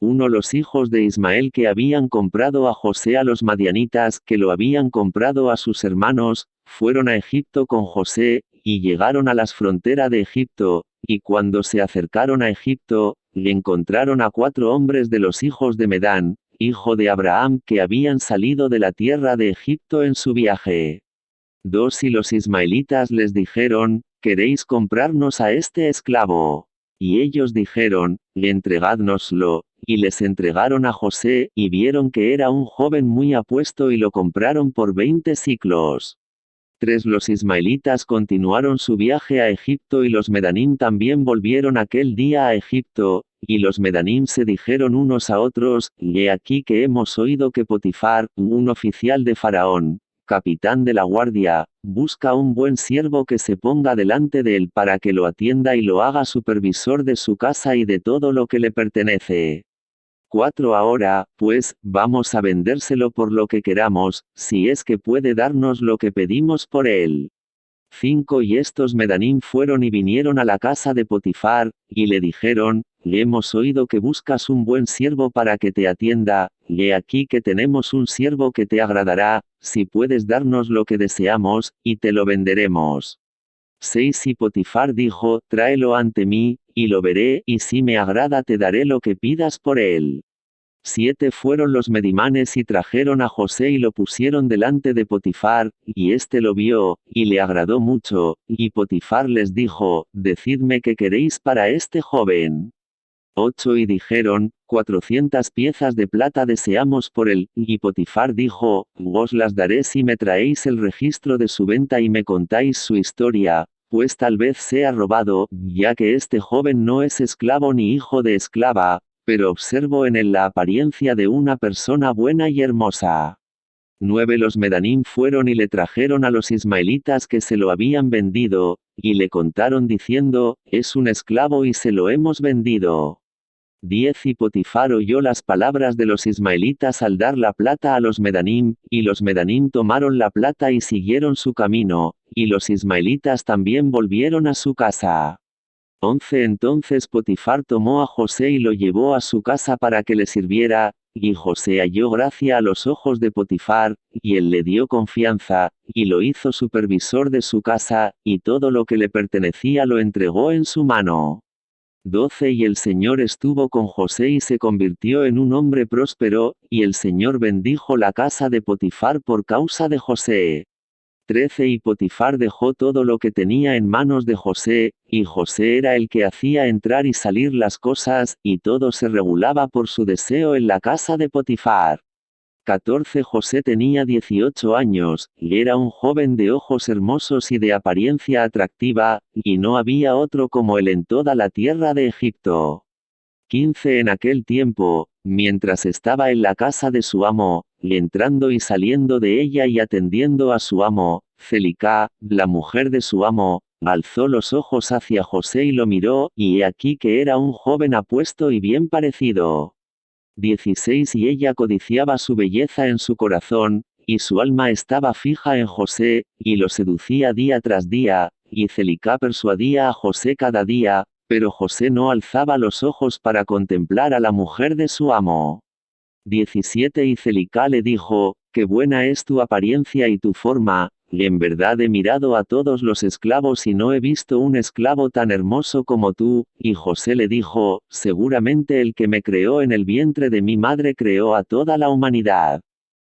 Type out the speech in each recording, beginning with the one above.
1 Los hijos de Ismael que habían comprado a José a los madianitas, que lo habían comprado a sus hermanos, fueron a Egipto con José, y llegaron a las fronteras de Egipto, y cuando se acercaron a Egipto, le encontraron a 4 hombres de los hijos de Medán, hijo de Abraham, que habían salido de la tierra de Egipto en su viaje. 2 Y los ismaelitas les dijeron, ¿queréis comprarnos a este esclavo? Y ellos dijeron, entregádnoslo, y les entregaron a José, y vieron que era un joven muy apuesto y lo compraron por 20 siclos. 3 Los ismaelitas continuaron su viaje a Egipto y los medanim también volvieron aquel día a Egipto, y los medanim se dijeron unos a otros, he aquí que hemos oído que Potifar, un oficial de Faraón, capitán de la guardia, busca un buen siervo que se ponga delante de él para que lo atienda y lo haga supervisor de su casa y de todo lo que le pertenece. 4 Ahora, pues, vamos a vendérselo por lo que queramos, si es que puede darnos lo que pedimos por él. 5 Y estos medanim fueron y vinieron a la casa de Potifar, y le dijeron, le hemos oído que buscas un buen siervo para que te atienda, he aquí que tenemos un siervo que te agradará, si puedes darnos lo que deseamos, y te lo venderemos. 6 Y Potifar dijo, tráelo ante mí, y lo veré, y si me agrada te daré lo que pidas por él. 7 Fueron los medimanes y trajeron a José y lo pusieron delante de Potifar, y éste lo vio, y le agradó mucho, y Potifar les dijo, decidme qué queréis para este joven. 8 Y dijeron, 400 piezas de plata deseamos por él, y Potifar dijo, os las daré si me traéis el registro de su venta y me contáis su historia, pues tal vez sea robado, ya que este joven no es esclavo ni hijo de esclava, pero observo en él la apariencia de una persona buena y hermosa. 9 Los medanim fueron y le trajeron a los ismaelitas que se lo habían vendido, y le contaron diciendo, es un esclavo y se lo hemos vendido. 10 Y Potifar oyó las palabras de los ismaelitas al dar la plata a los medanim, y los medanim tomaron la plata y siguieron su camino, y los ismaelitas también volvieron a su casa. 11 Entonces Potifar tomó a José y lo llevó a su casa para que le sirviera, y José halló gracia a los ojos de Potifar, y él le dio confianza, y lo hizo supervisor de su casa, y todo lo que le pertenecía lo entregó en su mano. 12 Y el Señor estuvo con José y se convirtió en un hombre próspero, y el Señor bendijo la casa de Potifar por causa de José. 13 Y Potifar dejó todo lo que tenía en manos de José, y José era el que hacía entrar y salir las cosas, y todo se regulaba por su deseo en la casa de Potifar. 14 José tenía 18 años, y era un joven de ojos hermosos y de apariencia atractiva, y no había otro como él en toda la tierra de Egipto. 15 En aquel tiempo, mientras estaba en la casa de su amo, y entrando y saliendo de ella y atendiendo a su amo, Celicá, la mujer de su amo, alzó los ojos hacia José y lo miró, y he aquí que era un joven apuesto y bien parecido. 16 Y ella codiciaba su belleza en su corazón, y su alma estaba fija en José, y lo seducía día tras día, y Celicá persuadía a José cada día, pero José no alzaba los ojos para contemplar a la mujer de su amo. 17 Y Celicá le dijo, qué buena es tu apariencia y tu forma, y en verdad he mirado a todos los esclavos y no he visto un esclavo tan hermoso como tú, y José le dijo, seguramente el que me creó en el vientre de mi madre creó a toda la humanidad.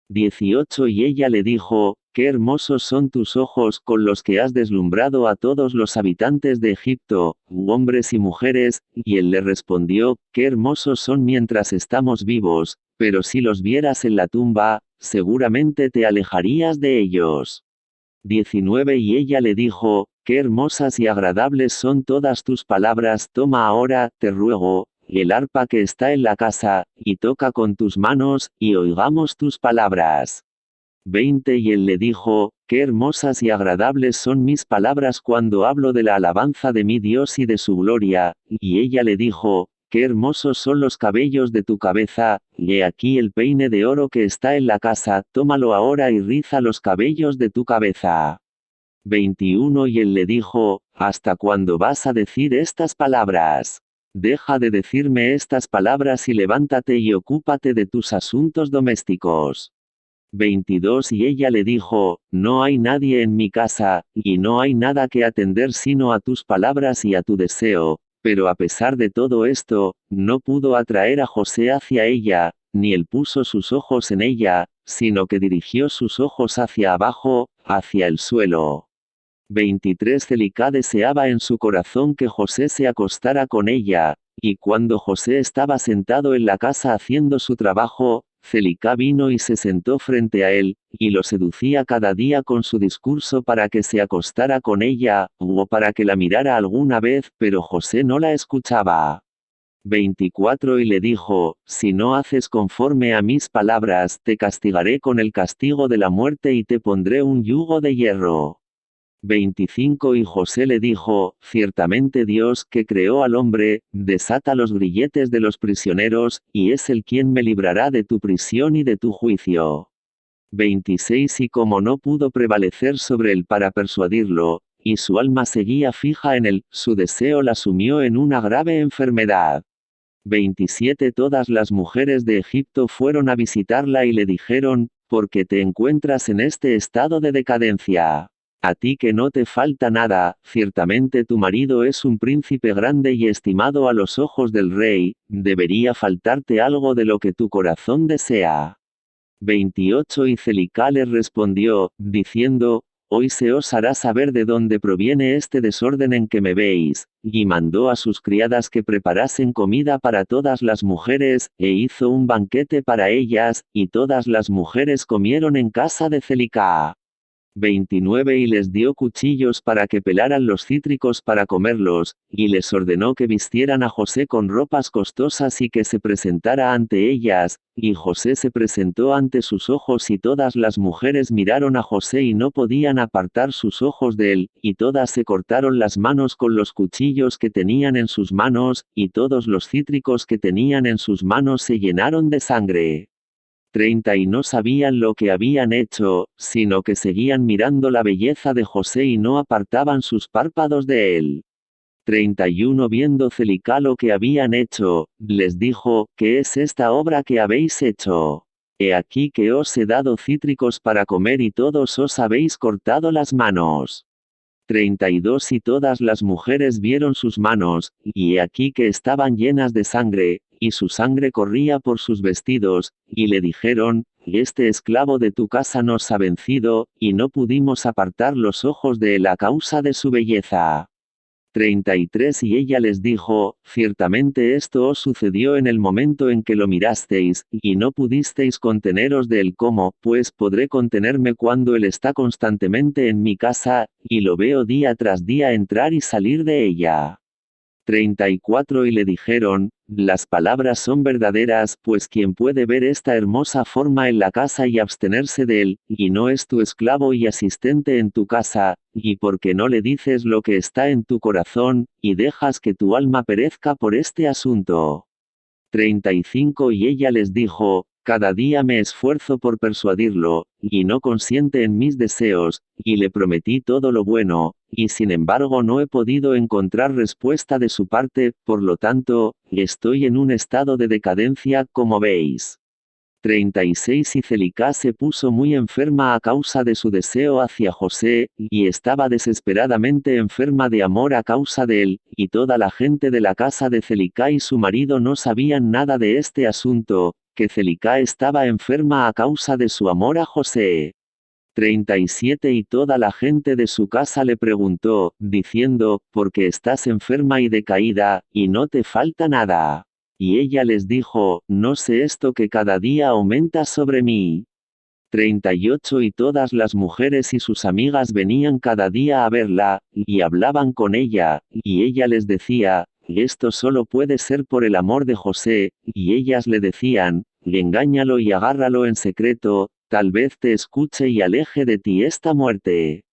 18 Y ella le dijo, qué hermosos son tus ojos con los que has deslumbrado a todos los habitantes de Egipto, hombres y mujeres, y él le respondió, qué hermosos son mientras estamos vivos, pero si los vieras en la tumba, seguramente te alejarías de ellos. 19 Y ella le dijo, qué hermosas y agradables son todas tus palabras, toma ahora, te ruego, el arpa que está en la casa, y toca con tus manos, y oigamos tus palabras. 20 Y él le dijo, qué hermosas y agradables son mis palabras cuando hablo de la alabanza de mi Dios y de su gloria, y ella le dijo, qué hermosos son los cabellos de tu cabeza, y he aquí el peine de oro que está en la casa, tómalo ahora y riza los cabellos de tu cabeza. 21 Y él le dijo, ¿hasta cuándo vas a decir estas palabras? Deja de decirme estas palabras y levántate y ocúpate de tus asuntos domésticos. 22 Y ella le dijo, no hay nadie en mi casa, y no hay nada que atender sino a tus palabras y a tu deseo, pero a pesar de todo esto, no pudo atraer a José hacia ella, ni él puso sus ojos en ella, sino que dirigió sus ojos hacia abajo, hacia el suelo. 23 Celicá deseaba en su corazón que José se acostara con ella, y cuando José estaba sentado en la casa haciendo su trabajo, Celicá vino y se sentó frente a él, y lo seducía cada día con su discurso para que se acostara con ella, o para que la mirara alguna vez, pero José no la escuchaba. 24 Y le dijo, si no haces conforme a mis palabras, te castigaré con el castigo de la muerte y te pondré un yugo de hierro. 25 Y José le dijo, ciertamente Dios, que creó al hombre, desata los grilletes de los prisioneros, y es el quien me librará de tu prisión y de tu juicio. 26 Y como no pudo prevalecer sobre él para persuadirlo, y su alma seguía fija en él, su deseo la sumió en una grave enfermedad. 27 Todas las mujeres de Egipto fueron a visitarla y le dijeron, ¿por qué te encuentras en este estado de decadencia? A ti que no te falta nada, ciertamente tu marido es un príncipe grande y estimado a los ojos del rey, debería faltarte algo de lo que tu corazón desea. 28 Y Celicá les respondió, diciendo, hoy se os hará saber de dónde proviene este desorden en que me veis, y mandó a sus criadas que preparasen comida para todas las mujeres, e hizo un banquete para ellas, y todas las mujeres comieron en casa de Celicá. 29 Y les dio cuchillos para que pelaran los cítricos para comerlos, y les ordenó que vistieran a José con ropas costosas y que se presentara ante ellas, y José se presentó ante sus ojos y todas las mujeres miraron a José y no podían apartar sus ojos de él, y todas se cortaron las manos con los cuchillos que tenían en sus manos, y todos los cítricos que tenían en sus manos se llenaron de sangre. 30 Y no sabían lo que habían hecho, sino que seguían mirando la belleza de José y no apartaban sus párpados de él. 31 Viendo Celicá lo que habían hecho, les dijo, ¿qué es esta obra que habéis hecho? He aquí que os he dado cítricos para comer y todos os habéis cortado las manos. 32 Y todas las mujeres vieron sus manos, y he aquí que estaban llenas de sangre, y su sangre corría por sus vestidos, y le dijeron, este esclavo de tu casa nos ha vencido, y no pudimos apartar los ojos de él a causa de su belleza. 33 Y ella les dijo, ciertamente esto os sucedió en el momento en que lo mirasteis, y no pudisteis conteneros de él como, pues podré contenerme cuando él está constantemente en mi casa, y lo veo día tras día entrar y salir de ella. 34 Y le dijeron, las palabras son verdaderas, pues quien puede ver esta hermosa forma en la casa y abstenerse de él, y no es tu esclavo y asistente en tu casa, y porque no le dices lo que está en tu corazón, y dejas que tu alma perezca por este asunto. 35 Y ella les dijo, cada día me esfuerzo por persuadirlo, y no consiente en mis deseos, y le prometí todo lo bueno, y sin embargo no he podido encontrar respuesta de su parte, por lo tanto, estoy en un estado de decadencia, como veis. 36 Y Celicá se puso muy enferma a causa de su deseo hacia José, y estaba desesperadamente enferma de amor a causa de él, y toda la gente de la casa de Celicá y su marido no sabían nada de este asunto, que Celicá estaba enferma a causa de su amor a José. 37 Y toda la gente de su casa le preguntó, diciendo, ¿por qué estás enferma y decaída, y no te falta nada? Y ella les dijo, no sé esto que cada día aumenta sobre mí. 38 Y todas las mujeres y sus amigas venían cada día a verla, y hablaban con ella, y ella les decía, esto solo puede ser por el amor de José, y ellas le decían, engáñalo y agárralo en secreto, tal vez te escuche y aleje de ti esta muerte.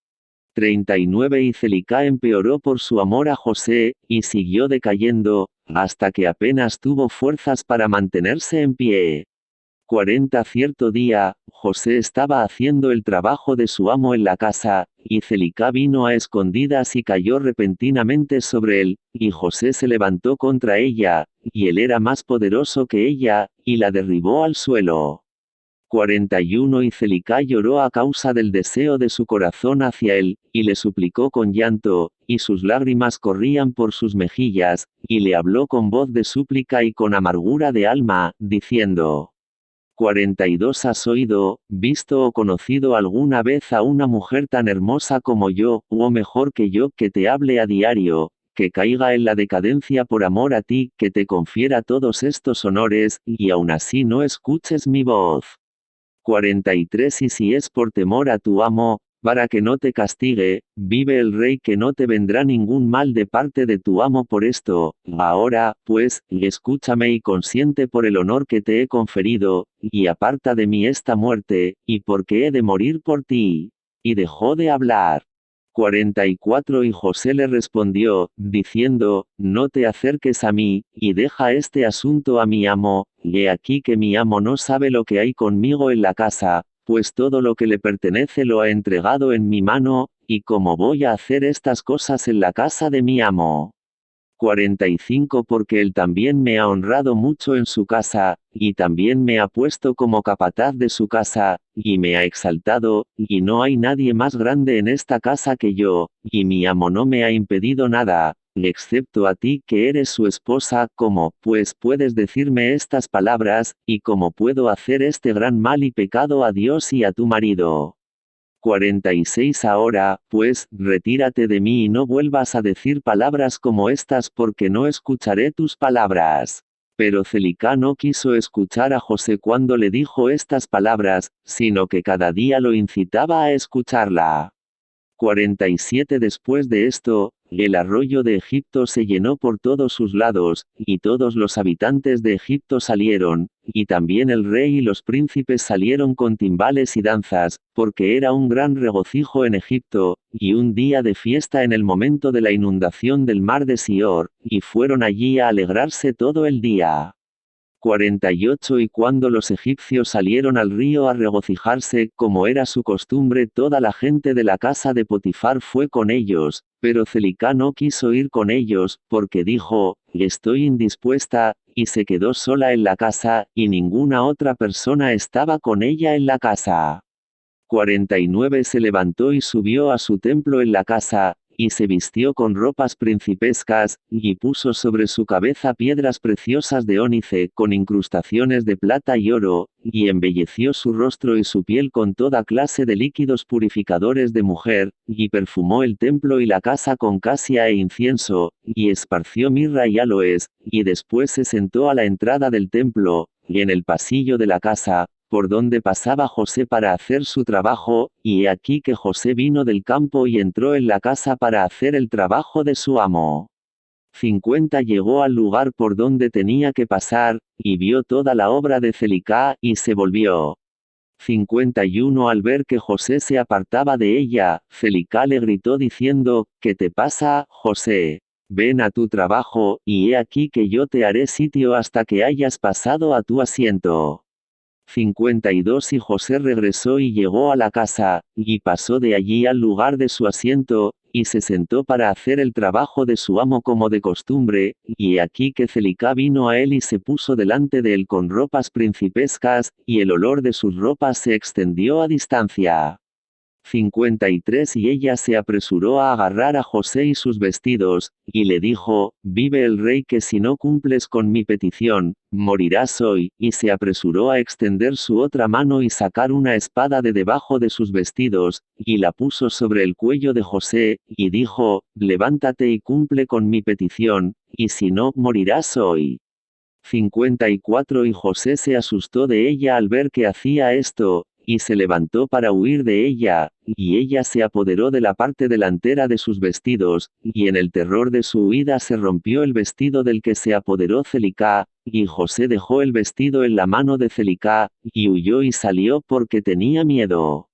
39 Y Celicá empeoró por su amor a José, y siguió decayendo, hasta que apenas tuvo fuerzas para mantenerse en pie. 40 Cierto día, José estaba haciendo el trabajo de su amo en la casa, y Celicá vino a escondidas y cayó repentinamente sobre él, y José se levantó contra ella, y él era más poderoso que ella, y la derribó al suelo. 41 Y Celicá lloró a causa del deseo de su corazón hacia él, y le suplicó con llanto, y sus lágrimas corrían por sus mejillas, y le habló con voz de súplica y con amargura de alma, diciendo: 42 ¿Has oído, visto o conocido alguna vez a una mujer tan hermosa como yo, o mejor que yo, que te hable a diario, que caiga en la decadencia por amor a ti, que te confiera todos estos honores, y aún así no escuches mi voz? 43 Y si es por temor a tu amo, para que no te castigue, vive el rey que no te vendrá ningún mal de parte de tu amo por esto. Ahora, pues, escúchame y consiente por el honor que te he conferido, y aparta de mí esta muerte, y porque he de morir por ti. Y dejó de hablar. 44 Y José le respondió, diciendo: No te acerques a mí, y deja este asunto a mi amo, he aquí que mi amo no sabe lo que hay conmigo en la casa, pues todo lo que le pertenece lo ha entregado en mi mano, y cómo voy a hacer estas cosas en la casa de mi amo. 45 Porque él también me ha honrado mucho en su casa, y también me ha puesto como capataz de su casa, y me ha exaltado, y no hay nadie más grande en esta casa que yo, y mi amo no me ha impedido nada, excepto a ti que eres su esposa. ¿Cómo, pues, puedes decirme estas palabras, y cómo puedo hacer este gran mal y pecado a Dios y a tu marido? 46 Ahora, pues, retírate de mí y no vuelvas a decir palabras como estas, porque no escucharé tus palabras. Pero Celicá no quiso escuchar a José cuando le dijo estas palabras, sino que cada día lo incitaba a escucharla. 47 Después de esto, el arroyo de Egipto se llenó por todos sus lados, y todos los habitantes de Egipto salieron, y también el rey y los príncipes salieron con timbales y danzas, porque era un gran regocijo en Egipto, y un día de fiesta en el momento de la inundación del mar de Sior, y fueron allí a alegrarse todo el día. 48 Y cuando los egipcios salieron al río a regocijarse, como era su costumbre, toda la gente de la casa de Potifar fue con ellos, pero Celicá no quiso ir con ellos, porque dijo: Estoy indispuesta, y se quedó sola en la casa, y ninguna otra persona estaba con ella en la casa. 49 Se levantó y subió a su templo en la casa, y se vistió con ropas principescas, y puso sobre su cabeza piedras preciosas de ónice con incrustaciones de plata y oro, y embelleció su rostro y su piel con toda clase de líquidos purificadores de mujer, y perfumó el templo y la casa con casia e incienso, y esparció mirra y aloes, y después se sentó a la entrada del templo, y en el pasillo de la casa, por donde pasaba José para hacer su trabajo, y he aquí que José vino del campo y entró en la casa para hacer el trabajo de su amo. 50 Llegó al lugar por donde tenía que pasar, y vio toda la obra de Celicá, y se volvió. 51 Al ver que José se apartaba de ella, Celicá le gritó diciendo: ¿Qué te pasa, José? Ven a tu trabajo, y he aquí que yo te haré sitio hasta que hayas pasado a tu asiento. 52 Y José regresó y llegó a la casa, y pasó de allí al lugar de su asiento, y se sentó para hacer el trabajo de su amo como de costumbre, y he aquí que Celicá vino a él y se puso delante de él con ropas principescas, y el olor de sus ropas se extendió a distancia. 53 Y ella se apresuró a agarrar a José y sus vestidos, y le dijo: Vive el rey que si no cumples con mi petición, morirás hoy, y se apresuró a extender su otra mano y sacar una espada de debajo de sus vestidos, y la puso sobre el cuello de José, y dijo: Levántate y cumple con mi petición, y si no, morirás hoy. 54 Y José se asustó de ella al ver que hacía esto, y se levantó para huir de ella, y ella se apoderó de la parte delantera de sus vestidos, y en el terror de su huida se rompió el vestido del que se apoderó Celicá, y José dejó el vestido en la mano de Celicá, y huyó y salió porque tenía miedo.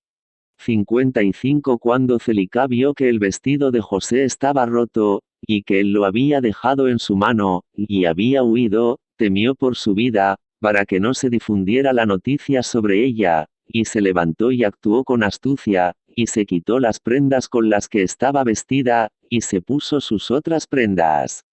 55 Cuando Celicá vio que el vestido de José estaba roto, y que él lo había dejado en su mano, y había huido, temió por su vida, para que no se difundiera la noticia sobre ella, y se levantó y actuó con astucia, y se quitó las prendas con las que estaba vestida, y se puso sus otras prendas.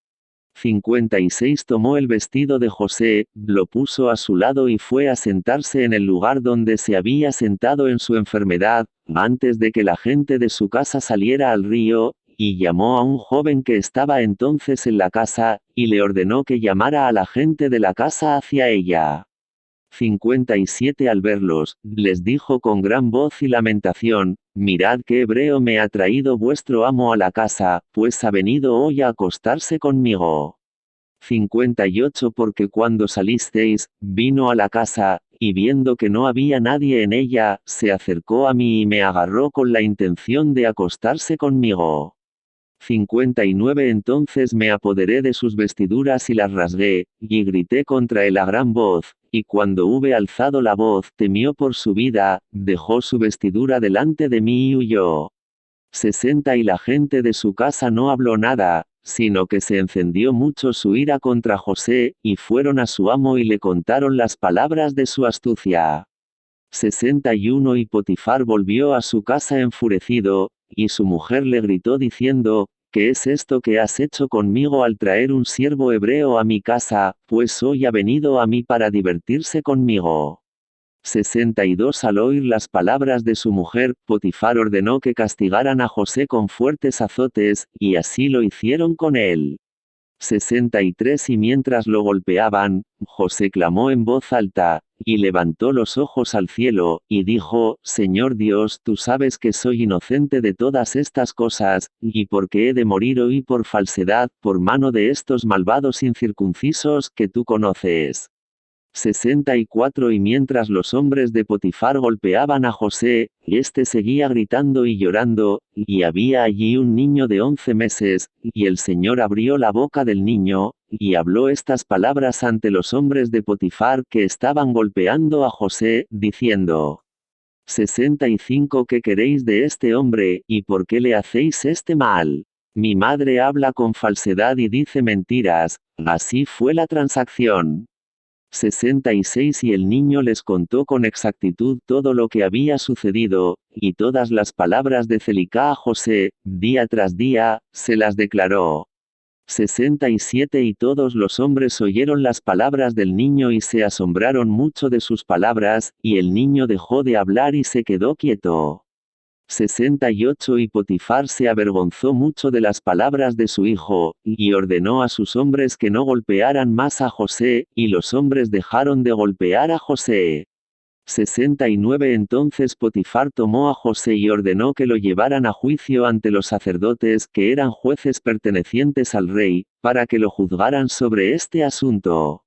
56 Tomó el vestido de José, lo puso a su lado y fue a sentarse en el lugar donde se había sentado en su enfermedad, antes de que la gente de su casa saliera al río, y llamó a un joven que estaba entonces en la casa, y le ordenó que llamara a la gente de la casa hacia ella. 57 Al verlos, les dijo con gran voz y lamentación: mirad qué hebreo me ha traído vuestro amo a la casa, pues ha venido hoy a acostarse conmigo. 58 Porque cuando salisteis, vino a la casa, y viendo que no había nadie en ella, se acercó a mí y me agarró con la intención de acostarse conmigo. 59 Entonces me apoderé de sus vestiduras y las rasgué, y grité contra él a gran voz, y cuando hube alzado la voz temió por su vida, dejó su vestidura delante de mí y huyó. 60 Y la gente de su casa no habló nada, sino que se encendió mucho su ira contra José, y fueron a su amo y le contaron las palabras de su astucia. 61 Y Potifar volvió a su casa enfurecido, y su mujer le gritó diciendo: ¿qué es esto que has hecho conmigo al traer un siervo hebreo a mi casa, pues hoy ha venido a mí para divertirse conmigo? 62 Al oír las palabras de su mujer, Potifar ordenó que castigaran a José con fuertes azotes, y así lo hicieron con él. 63 Y mientras lo golpeaban, José clamó en voz alta, y levantó los ojos al cielo, y dijo: Señor Dios, tú sabes que soy inocente de todas estas cosas, y porque he de morir hoy por falsedad, por mano de estos malvados incircuncisos que tú conoces. 64 Y mientras los hombres de Potifar golpeaban a José, éste seguía gritando y llorando, y había allí un niño de 11 meses, y el Señor abrió la boca del niño, y habló estas palabras ante los hombres de Potifar que estaban golpeando a José, diciendo: 65 ¿Qué queréis de este hombre, y por qué le hacéis este mal? Mi madre habla con falsedad y dice mentiras. Así fue la transacción. 66 Y el niño les contó con exactitud todo lo que había sucedido, y todas las palabras de Celicá a José, día tras día, se las declaró. 67 Y todos los hombres oyeron las palabras del niño y se asombraron mucho de sus palabras, y el niño dejó de hablar y se quedó quieto. 68 Y Potifar se avergonzó mucho de las palabras de su hijo, y ordenó a sus hombres que no golpearan más a José, y los hombres dejaron de golpear a José. 69 Entonces Potifar tomó a José y ordenó que lo llevaran a juicio ante los sacerdotes que eran jueces pertenecientes al rey, para que lo juzgaran sobre este asunto.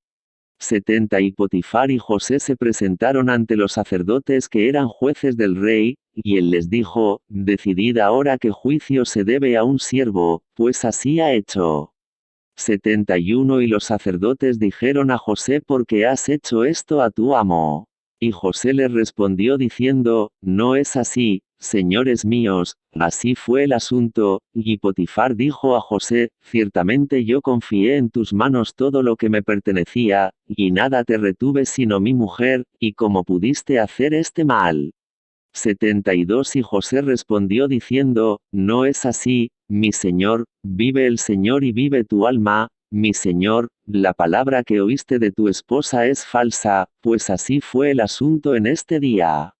70 Y Potifar y José se presentaron ante los sacerdotes que eran jueces del rey, y él les dijo: decidid ahora qué juicio se debe a un siervo, pues así ha hecho. 71 Y los sacerdotes dijeron a José: ¿por qué has hecho esto a tu amo? Y José les respondió diciendo: no es así, señores míos, así fue el asunto. Y Potifar dijo a José: ciertamente yo confié en tus manos todo lo que me pertenecía, y nada te retuve sino mi mujer, y cómo pudiste hacer este mal. 72 Y José respondió diciendo: no es así, mi señor, vive el Señor y vive tu alma, mi señor, la palabra que oíste de tu esposa es falsa, pues así fue el asunto en este día.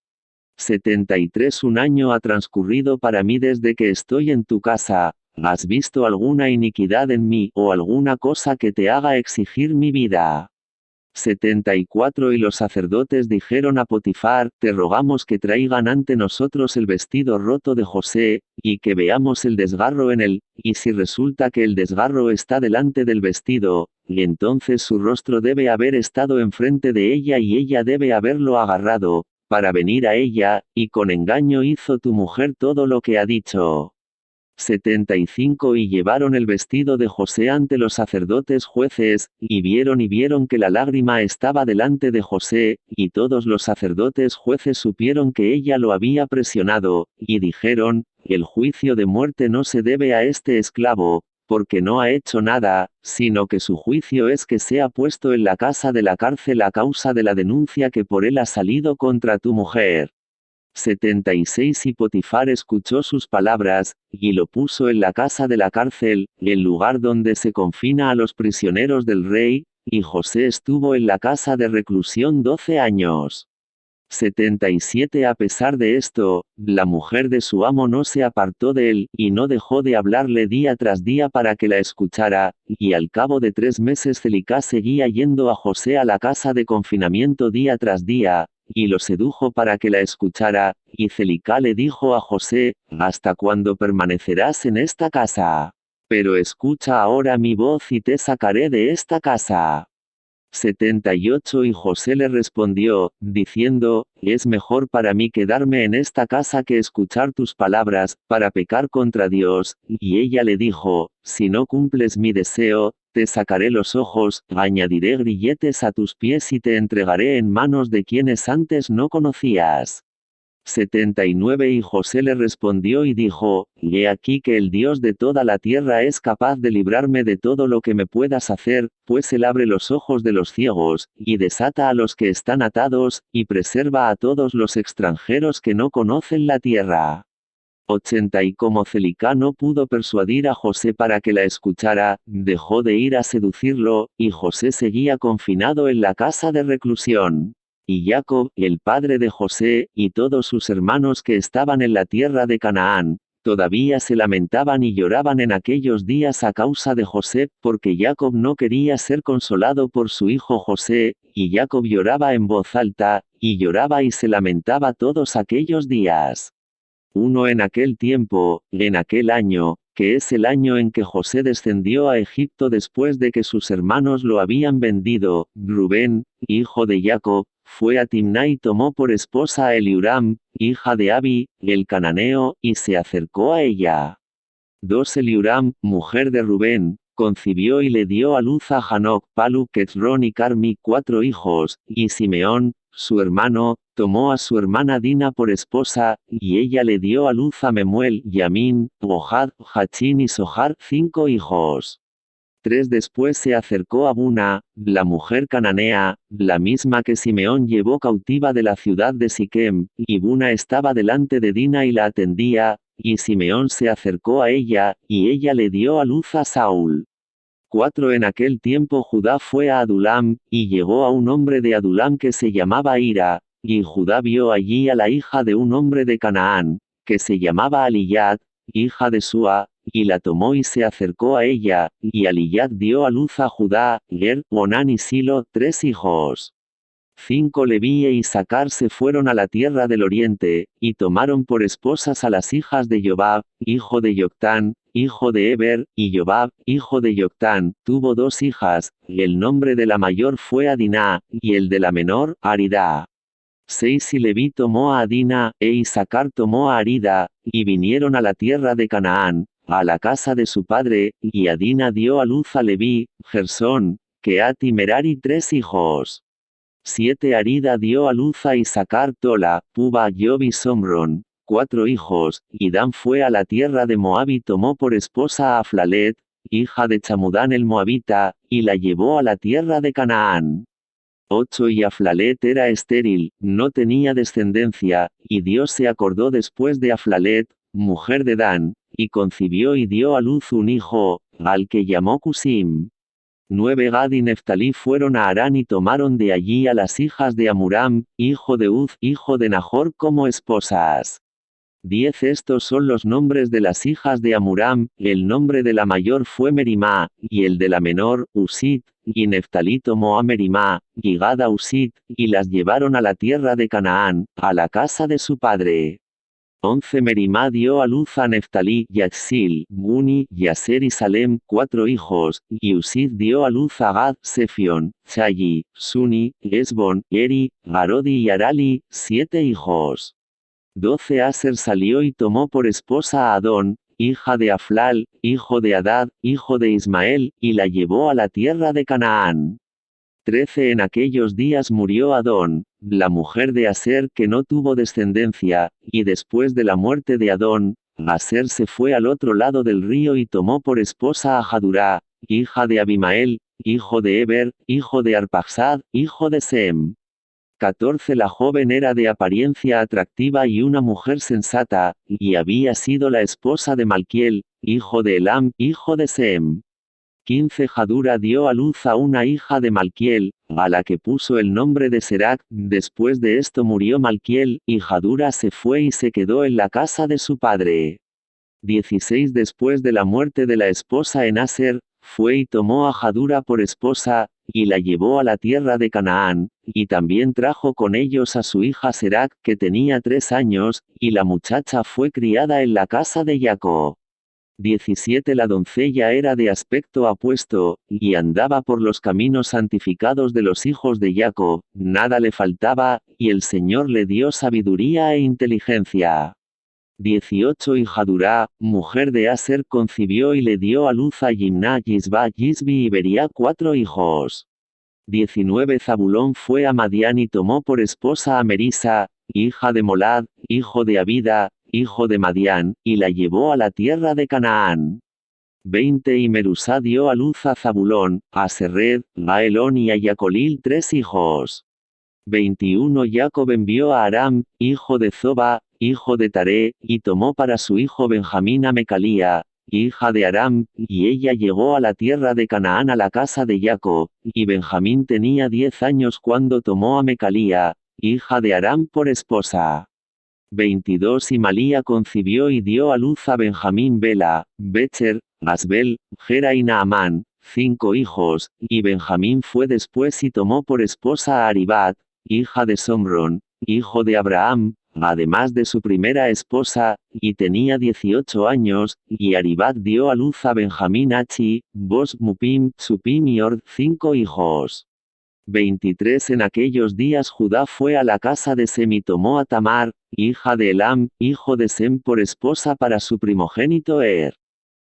73 Un año ha transcurrido para mí desde que estoy en tu casa. ¿Has visto alguna iniquidad en mí o alguna cosa que te haga exigir mi vida? 74 Y los sacerdotes dijeron a Potifar: te rogamos que traigan ante nosotros el vestido roto de José, y que veamos el desgarro en él, y si resulta que el desgarro está delante del vestido, y entonces su rostro debe haber estado enfrente de ella y ella debe haberlo agarrado, para venir a ella, y con engaño hizo tu mujer todo lo que ha dicho. 75 Y llevaron el vestido de José ante los sacerdotes jueces, y vieron que la lágrima estaba delante de José, y todos los sacerdotes jueces supieron que ella lo había presionado, y dijeron: el juicio de muerte no se debe a este esclavo, porque no ha hecho nada, sino que su juicio es que sea puesto en la casa de la cárcel a causa de la denuncia que por él ha salido contra tu mujer. 76 Y Potifar escuchó sus palabras, y lo puso en la casa de la cárcel, el lugar donde se confina a los prisioneros del rey, y José estuvo en la casa de reclusión 12 años. 77 A pesar de esto, la mujer de su amo no se apartó de él, y no dejó de hablarle día tras día para que la escuchara, y al cabo de 3 meses Celicá seguía yendo a José a la casa de confinamiento día tras día, y lo sedujo para que la escuchara, y Celicá le dijo a José, ¿hasta cuándo permanecerás en esta casa? Pero escucha ahora mi voz y te sacaré de esta casa. 78 Y José le respondió, diciendo, es mejor para mí quedarme en esta casa que escuchar tus palabras, para pecar contra Dios, y ella le dijo, si no cumples mi deseo, te sacaré los ojos, añadiré grilletes a tus pies y te entregaré en manos de quienes antes no conocías. 79 Y José le respondió y dijo, he aquí que el Dios de toda la tierra es capaz de librarme de todo lo que me puedas hacer, pues él abre los ojos de los ciegos, y desata a los que están atados, y preserva a todos los extranjeros que no conocen la tierra. 80 Y como Celicá no pudo persuadir a José para que la escuchara, dejó de ir a seducirlo, y José seguía confinado en la casa de reclusión. Y Jacob, el padre de José, y todos sus hermanos que estaban en la tierra de Canaán, todavía se lamentaban y lloraban en aquellos días a causa de José, porque Jacob no quería ser consolado por su hijo José, y Jacob lloraba en voz alta, y lloraba y se lamentaba todos aquellos días. En aquel tiempo, en aquel año, que es el año en que José descendió a Egipto después de que sus hermanos lo habían vendido, Rubén, hijo de Jacob, fue a Timná y tomó por esposa a Eliuram, hija de Abi, el cananeo, y se acercó a ella. 2 Eliuram, mujer de Rubén, concibió y le dio a luz a Hanoc, Palu, Ketzrón y Carmi 4 hijos, y Simeón, su hermano, tomó a su hermana Dina por esposa, y ella le dio a luz a Memuel, Yamin, Ohad, Hachín y Sohar 5 hijos. 3 Después se acercó a Buna, la mujer cananea, la misma que Simeón llevó cautiva de la ciudad de Siquem, y Buna estaba delante de Dina y la atendía, y Simeón se acercó a ella, y ella le dio a luz a Saúl. 4 En aquel tiempo Judá fue a Adulam, y llegó a un hombre de Adulam que se llamaba Ira, y Judá vio allí a la hija de un hombre de Canaán, que se llamaba Aliyad, hija de Sua, y la tomó y se acercó a ella, y Aliyad dio a luz a Judá, Onán y Silo 3 hijos. 5 Leví e Isacar se fueron a la tierra del oriente, y tomaron por esposas a las hijas de Jobab, hijo de Yoctán, hijo de Eber, y Jobab, hijo de Yoctán, tuvo 2 hijas, y el nombre de la mayor fue Adiná, y el de la menor, Aridá. 6 Y Leví tomó a Adina, e Isacar tomó a Arida, y vinieron a la tierra de Canaán, a la casa de su padre, y Adina dio a luz a Leví, Gersón, Keat y Merari 3 hijos. 7 Arida dio a luz a Isacar Tola, Puba, Job y Somron, 4 hijos, y Dan fue a la tierra de Moab y tomó por esposa a Aflalet, hija de Chamudán el Moabita, y la llevó a la tierra de Canaán. 8 Y Aflalet era estéril, no tenía descendencia, y Dios se acordó después de Aflalet, mujer de Dan, y concibió y dio a luz un hijo, al que llamó Cusim. 9 Gad y Neftalí fueron a Harán y tomaron de allí a las hijas de Amuram, hijo de Uz, hijo de Nahor, como esposas. 10 Estos son los nombres de las hijas de Amuram, el nombre de la mayor fue Merimá, y el de la menor, Usit, y Neftalí tomó a Merimá, y Gad a Usit, y las llevaron a la tierra de Canaán, a la casa de su padre. 11 Merimá dio a luz a Neftalí, Yaxil, Guni, Yaser y Salem, 4 hijos, y Usid dio a luz a Gad, Sefion, Chayi, Suni, Esbon, Eri, Garodi y Arali, 7 hijos. 12 Aser salió y tomó por esposa a Adón, hija de Aflal, hijo de Adad, hijo de Ismael, y la llevó a la tierra de Canaán. 13 En aquellos días murió Adón, la mujer de Aser que no tuvo descendencia, y después de la muerte de Adón, Aser se fue al otro lado del río y tomó por esposa a Jadurá, hija de Abimael, hijo de Eber, hijo de Arpaxad, hijo de Sem. 14 La joven era de apariencia atractiva y una mujer sensata, y había sido la esposa de Malquiel, hijo de Elam, hijo de Sem. 15 Jadura dio a luz a una hija de Malquiel, a la que puso el nombre de Serac. Después de esto murió Malquiel, y Jadura se fue y se quedó en la casa de su padre. 16 Después de la muerte de la esposa en Aser, fue y tomó a Jadura por esposa, y la llevó a la tierra de Canaán, y también trajo con ellos a su hija Serac, que tenía 3 años, y la muchacha fue criada en la casa de Jacob. 17 La doncella era de aspecto apuesto, y andaba por los caminos santificados de los hijos de Jacob, nada le faltaba, y el Señor le dio sabiduría e inteligencia. 18 Y Jadurá, mujer de Aser, concibió y le dio a luz a Jimná, Yisba, Yisbi y Bería 4 hijos. 19 Zabulón fue a Madián y tomó por esposa a Merisa, hija de Molad, hijo de Abida, hijo de Madián, y la llevó a la tierra de Canaán. 20 Y Merusá dio a luz a Zabulón, a Sered, a Elón y a Yacolil 3 hijos. 21 Jacob envió a Aram, hijo de Zoba, hijo de Taré, y tomó para su hijo Benjamín a Mecalía, hija de Aram, y ella llegó a la tierra de Canaán a la casa de Jacob, y Benjamín tenía 10 años cuando tomó a Mecalía, hija de Aram por esposa. 22 Y Malía concibió y dio a luz a Benjamín Bela, Becher, Asbel, Gera y Naamán, 5 hijos, y Benjamín fue después y tomó por esposa a Aribat, hija de Somron, hijo de Abraham, además de su primera esposa, y tenía 18 años, y Aribat dio a luz a Benjamín Achi, Bos, Mupim, Supim y Ord, 5 hijos. 23 En aquellos días Judá fue a la casa de Sem y tomó a Tamar, hija de Elam, hijo de Sem por esposa para su primogénito Er.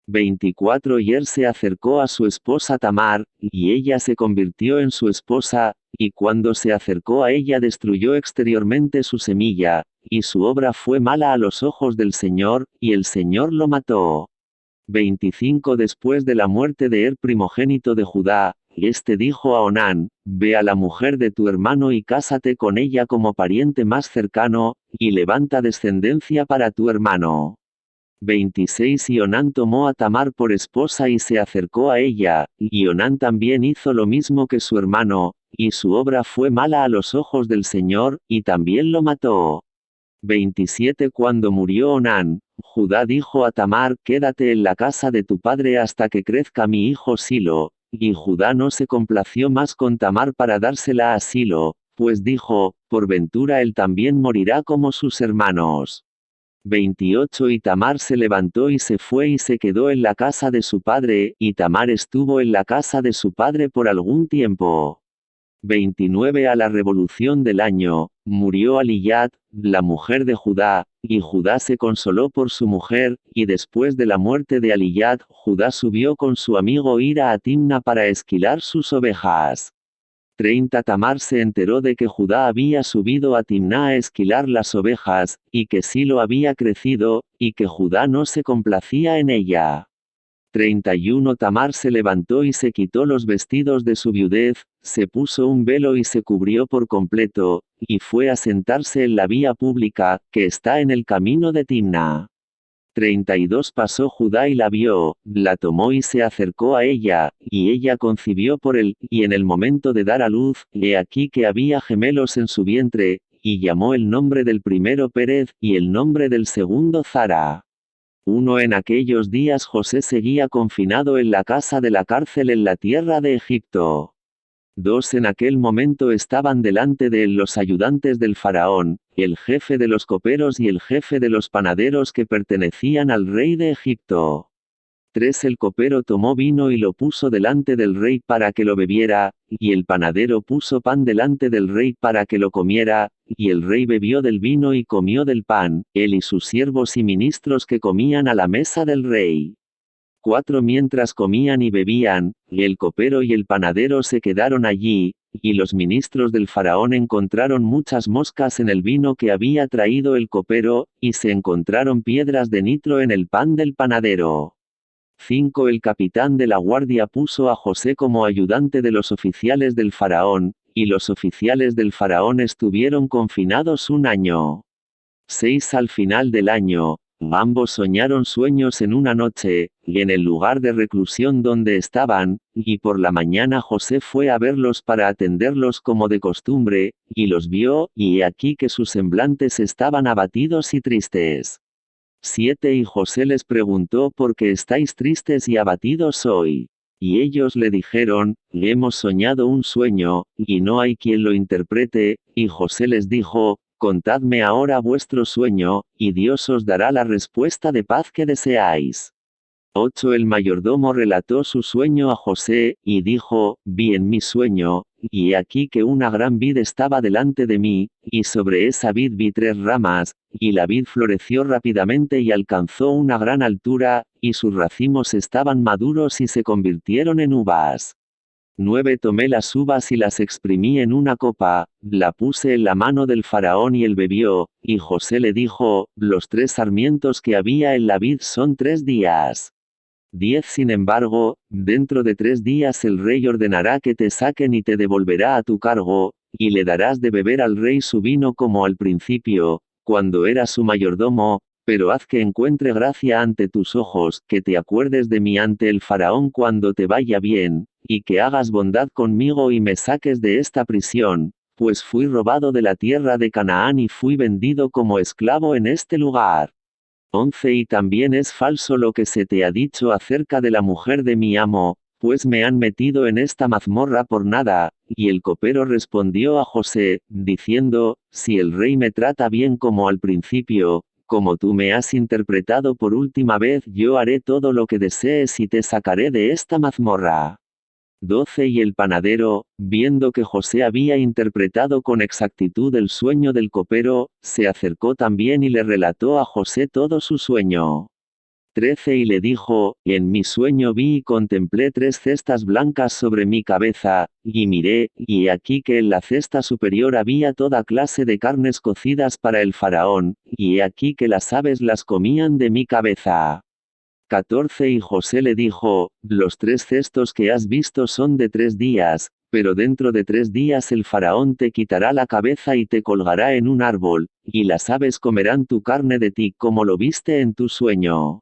24 Y se acercó a su esposa Tamar, y ella se convirtió en su esposa, y cuando se acercó a ella destruyó exteriormente su semilla, y su obra fue mala a los ojos del Señor, y el Señor lo mató. 25 Después de la muerte de Er primogénito de Judá, este dijo a Onán, ve a la mujer de tu hermano y cásate con ella como pariente más cercano, y levanta descendencia para tu hermano. 26 Y Onán tomó a Tamar por esposa y se acercó a ella, y Onán también hizo lo mismo que su hermano, y su obra fue mala a los ojos del Señor, y también lo mató. 27 Cuando murió Onán, Judá dijo a Tamar, quédate en la casa de tu padre hasta que crezca mi hijo Silo, y Judá no se complació más con Tamar para dársela a Silo, pues dijo, por ventura él también morirá como sus hermanos. 28 Y Tamar se levantó y se fue y se quedó en la casa de su padre, y Tamar estuvo en la casa de su padre por algún tiempo. 29 A la revolución del año, murió Aliyat, la mujer de Judá, y Judá se consoló por su mujer, y después de la muerte de Aliyat, Judá subió con su amigo Ira a Timna para esquilar sus ovejas. 30 Tamar se enteró de que Judá había subido a Timná a esquilar las ovejas, y que Silo había crecido, y que Judá no se complacía en ella. 31 Tamar se levantó y se quitó los vestidos de su viudez, se puso un velo y se cubrió por completo, y fue a sentarse en la vía pública, que está en el camino de Timná. 32 Pasó Judá y la vio, la tomó y se acercó a ella, y ella concibió por él, y en el momento de dar a luz, he aquí que había gemelos en su vientre, y llamó el nombre del primero Pérez, y el nombre del segundo Zara. 1 En aquellos días José seguía confinado en la casa de la cárcel en la tierra de Egipto. 2 En aquel momento estaban delante de él los ayudantes del faraón, el jefe de los coperos y el jefe de los panaderos que pertenecían al rey de Egipto. 3 El copero tomó vino y lo puso delante del rey para que lo bebiera, y el panadero puso pan delante del rey para que lo comiera, y el rey bebió del vino y comió del pan, él y sus siervos y ministros que comían a la mesa del rey. 4 Mientras comían y bebían, el copero y el panadero se quedaron allí, y los ministros del faraón encontraron muchas moscas en el vino que había traído el copero, y se encontraron piedras de nitro en el pan del panadero. 5. El capitán de la guardia puso a José como ayudante de los oficiales del faraón, y los oficiales del faraón estuvieron confinados un año. 6. Al final del año, ambos soñaron sueños en una noche, y en el lugar de reclusión donde estaban, y por la mañana José fue a verlos para atenderlos como de costumbre, y los vio, y he aquí que sus semblantes estaban abatidos y tristes. 7. Y José les preguntó por qué estáis tristes y abatidos hoy. Y ellos le dijeron, hemos soñado un sueño, y no hay quien lo interprete, y José les dijo, contadme ahora vuestro sueño, y Dios os dará la respuesta de paz que deseáis. 8. El mayordomo relató su sueño a José, y dijo, vi en mi sueño, y he aquí que una gran vid estaba delante de mí, y sobre esa vid vi 3 ramas, y la vid floreció rápidamente y alcanzó una gran altura, y sus racimos estaban maduros y se convirtieron en uvas. 9. Tomé las uvas y las exprimí en una copa, la puse en la mano del faraón y él bebió, y José le dijo, los 3 sarmientos que había en la vid son 3 días. 10. Sin embargo, dentro de 3 días el rey ordenará que te saquen y te devolverá a tu cargo, y le darás de beber al rey su vino como al principio, cuando era su mayordomo, pero haz que encuentre gracia ante tus ojos, que te acuerdes de mí ante el faraón cuando te vaya bien, y que hagas bondad conmigo y me saques de esta prisión, pues fui robado de la tierra de Canaán y fui vendido como esclavo en este lugar. 11. Y también es falso lo que se te ha dicho acerca de la mujer de mi amo, pues me han metido en esta mazmorra por nada. Y el copero respondió a José, diciendo, si el rey me trata bien como al principio, como tú me has interpretado por última vez, yo haré todo lo que desees y te sacaré de esta mazmorra. 12. Y el panadero, viendo que José había interpretado con exactitud el sueño del copero, se acercó también y le relató a José todo su sueño. 13. Y le dijo, en mi sueño vi y contemplé 3 cestas blancas sobre mi cabeza, y miré, y he aquí que en la cesta superior había toda clase de carnes cocidas para el faraón, y he aquí que las aves las comían de mi cabeza. 14. Y José le dijo, los 3 cestos que has visto son de 3 días, pero dentro de 3 días el faraón te quitará la cabeza y te colgará en un árbol, y las aves comerán tu carne de ti como lo viste en tu sueño.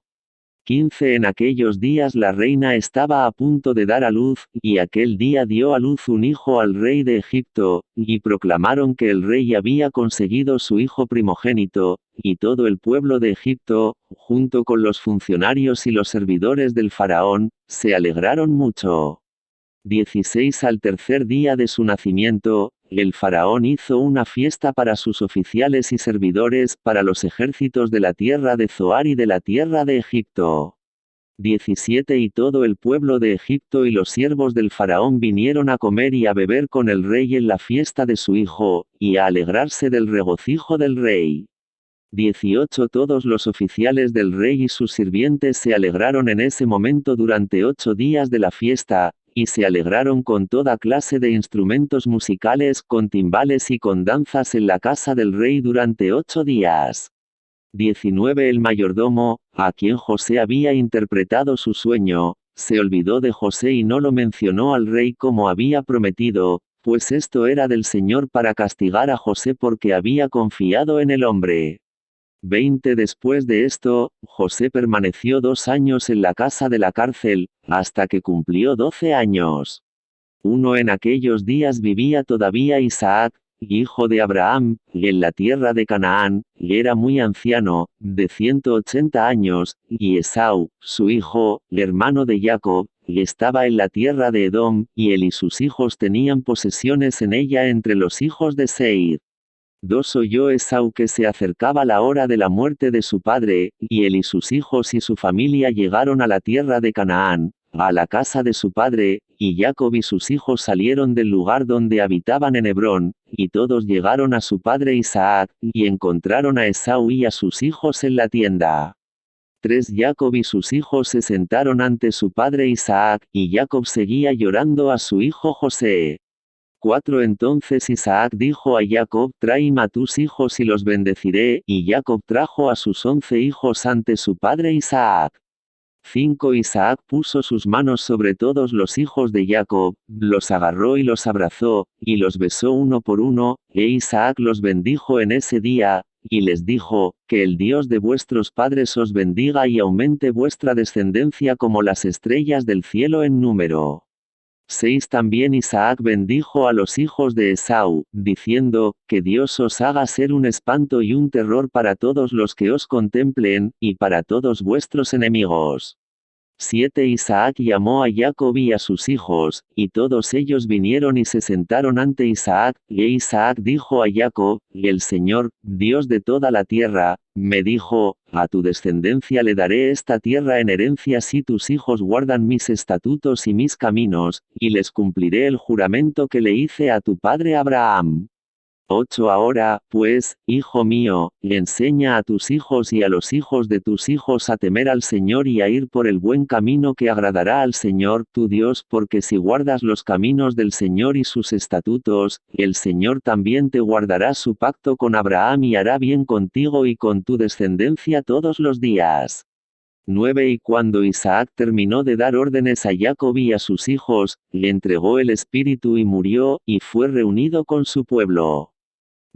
15. En aquellos días la reina estaba a punto de dar a luz, y aquel día dio a luz un hijo al rey de Egipto, y proclamaron que el rey había conseguido su hijo primogénito, y todo el pueblo de Egipto, junto con los funcionarios y los servidores del faraón, se alegraron mucho. 16. Al tercer día de su nacimiento, el faraón hizo una fiesta para sus oficiales y servidores, para los ejércitos de la tierra de Zoar y de la tierra de Egipto. 17. Y todo el pueblo de Egipto y los siervos del faraón vinieron a comer y a beber con el rey en la fiesta de su hijo, y a alegrarse del regocijo del rey. 18. Todos los oficiales del rey y sus sirvientes se alegraron en ese momento durante 8 días de la fiesta, y se alegraron con toda clase de instrumentos musicales, con timbales y con danzas en la casa del rey durante 8 días. 19. El mayordomo, a quien José había interpretado su sueño, se olvidó de José y no lo mencionó al rey como había prometido, pues esto era del Señor para castigar a José porque había confiado en el hombre. 20. Después de esto, José permaneció 2 años en la casa de la cárcel, hasta que cumplió 12 años. 1. En aquellos días vivía todavía Isaac, hijo de Abraham, en la tierra de Canaán, y era muy anciano, de 180 años, y Esau, su hijo, hermano de Jacob, estaba en la tierra de Edom, y él y sus hijos tenían posesiones en ella entre los hijos de Seir. 2. Oyó Esau que se acercaba la hora de la muerte de su padre, y él y sus hijos y su familia llegaron a la tierra de Canaán, a la casa de su padre, y Jacob y sus hijos salieron del lugar donde habitaban en Hebrón, y todos llegaron a su padre Isaac, y encontraron a Esau y a sus hijos en la tienda. 3. Jacob y sus hijos se sentaron ante su padre Isaac, y Jacob seguía llorando a su hijo José. 4 Entonces Isaac dijo a Jacob: Tráeme a tus hijos y los bendeciré, y Jacob trajo a sus 11 hijos ante su padre Isaac. 5 Isaac puso sus manos sobre todos los hijos de Jacob, los agarró y los abrazó, y los besó uno por uno, e Isaac los bendijo en ese día, y les dijo: Que el Dios de vuestros padres os bendiga y aumente vuestra descendencia como las estrellas del cielo en número. 6 También Isaac bendijo a los hijos de Esau, diciendo: Que Dios os haga ser un espanto y un terror para todos los que os contemplen, y para todos vuestros enemigos. 7 Isaac llamó a Jacob y a sus hijos, y todos ellos vinieron y se sentaron ante Isaac, e Isaac dijo a Jacob: El Señor, Dios de toda la tierra, me dijo: A tu descendencia le daré esta tierra en herencia si tus hijos guardan mis estatutos y mis caminos, y les cumpliré el juramento que le hice a tu padre Abraham. 8 Ahora, pues, hijo mío, enseña a tus hijos y a los hijos de tus hijos a temer al Señor y a ir por el buen camino que agradará al Señor tu Dios, porque si guardas los caminos del Señor y sus estatutos, el Señor también te guardará su pacto con Abraham y hará bien contigo y con tu descendencia todos los días. 9 Y cuando Isaac terminó de dar órdenes a Jacob y a sus hijos, le entregó el espíritu y murió, y fue reunido con su pueblo.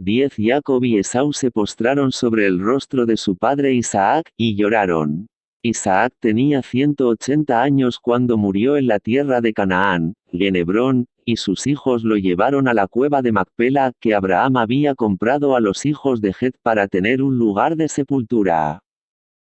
10 Jacob y Esau se postraron sobre el rostro de su padre Isaac, y lloraron. Isaac tenía 180 años cuando murió en la tierra de Canaán, en Hebrón, y sus hijos lo llevaron a la cueva de Macpela, que Abraham había comprado a los hijos de Het para tener un lugar de sepultura.